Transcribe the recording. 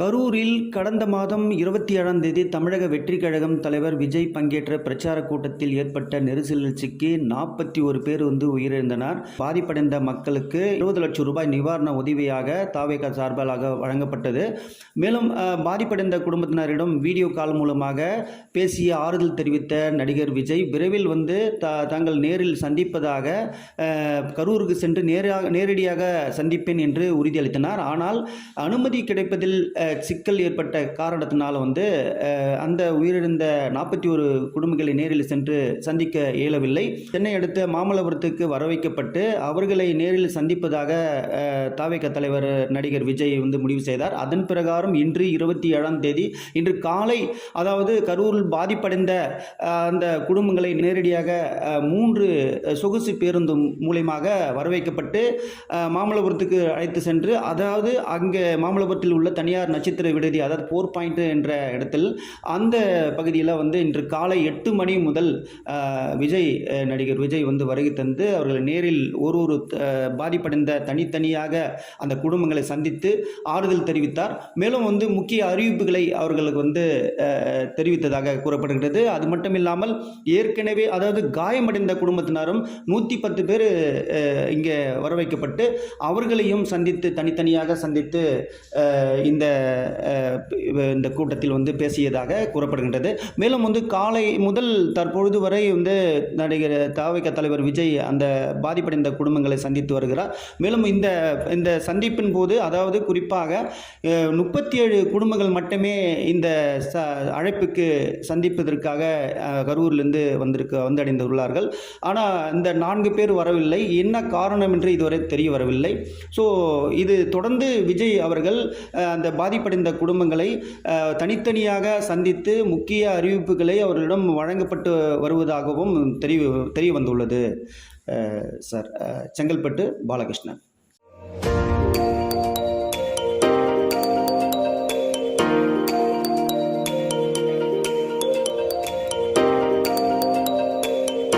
கரூரில் கடந்த மாதம் 27ஆம் தேதி தமிழக வெற்றிக் கழகம் தலைவர் விஜய் பங்கேற்ற பிரச்சார கூட்டத்தில் ஏற்பட்ட நெரிசலில் சிக்கி 41 பேர் உயிரிழந்தனர். பாதிப்படைந்த மக்களுக்கு 20 லட்சம் ரூபாய் நிவாரண உதவியாக தாவேகா சார்பாக வழங்கப்பட்டது. மேலும் பாதிப்படைந்த குடும்பத்தினரிடம் வீடியோ கால் மூலமாக பேசிய ஆறுதல் தெரிவித்த நடிகர் விஜய் விரைவில் தாங்கள் நேரில் சந்திப்பதாக கரூருக்கு சென்று நேரடியாக சந்திப்பேன் என்று உறுதியளித்தனர். ஆனால் அனுமதி கிடைப்பதில் சிக்கல் ஏற்பட்ட காரணத்தினால் அந்த உயிரிழந்த 41 குடும்பங்களை நேரில் சென்று சந்திக்க இயலவில்லை. சென்னை அடுத்த மாமல்லபுரத்துக்கு வரவைக்கப்பட்டு அவர்களை நேரில் சந்திப்பதாக தாவேகா தலைவர் நடிகர் விஜய் முடிவு செய்தார். அதன் பிரகாரம் இன்று 27ஆம் தேதி இன்று காலை, அதாவது கரூரில் பாதிப்படைந்த அந்த குடும்பங்களை நேரடியாக 3 சொகுசு பேருந்து மூலமாக வரவைக்கப்பட்டு மாமல்லபுரத்துக்கு அழைத்து சென்று, அதாவது அங்கே மாமல்லபுரத்தில் உள்ள தனியார் நட்சத்திர விடுதி, அதாவது 4 பாயிண்ட் என்ற இடத்தில் அந்த பகுதியில் இன்று காலை 8 மணி முதல் நடிகர் விஜய் வருகை தந்து அவர்கள் நேரில் ஒரு பாதிப்படைந்த தனித்தனியாக அந்த குடும்பங்களை சந்தித்து ஆறுதல் தெரிவித்தார். மேலும் முக்கிய அறிவிப்புகளை அவர்களுக்கு தெரிவித்ததாக கூறப்படுகிறது. அது மட்டும் இல்லாமல் ஏற்கனவே, அதாவது காயமடைந்த குடும்பத்தினரும் 110 பேர் இங்கே வரவைக்கப்பட்டு அவர்களையும் சந்தித்து தனித்தனியாக சந்தித்து இந்த கூட்டத்தில் பேசியதாக கூறப்படுகின்றது. மேலும் காலை முதல் தற்பொழுது வரை நடிகர் தாவேகா தலைவர் விஜய் அந்த பாதிப்படைந்த குடும்பங்களை சந்தித்து வருகிறார். மேலும் இந்த சந்திப்பின் போது, அதாவது குறிப்பாக 37 குடும்பங்கள் மட்டுமே இந்த அழைப்புக்கு சந்திப்பதற்காக கரூரிலிருந்து வந்தடைந்துள்ளார்கள். ஆனால் இந்த 4 பேர் வரவில்லை. என்ன காரணம் என்று இதுவரை தெரிய வரவில்லை. ஸோ இது தொடர்ந்து விஜய் அவர்கள் அந்த பாதிப்படைந்த குடும்பங்களை தனித்தனியாக சந்தித்து முக்கிய அறிவிப்புகளை அவர்களிடம் வழங்கப்பட்டு வருவதாகவும் தெரிய வந்துள்ளது. சார், செங்கல்பட்டு பாலகிருஷ்ணன்.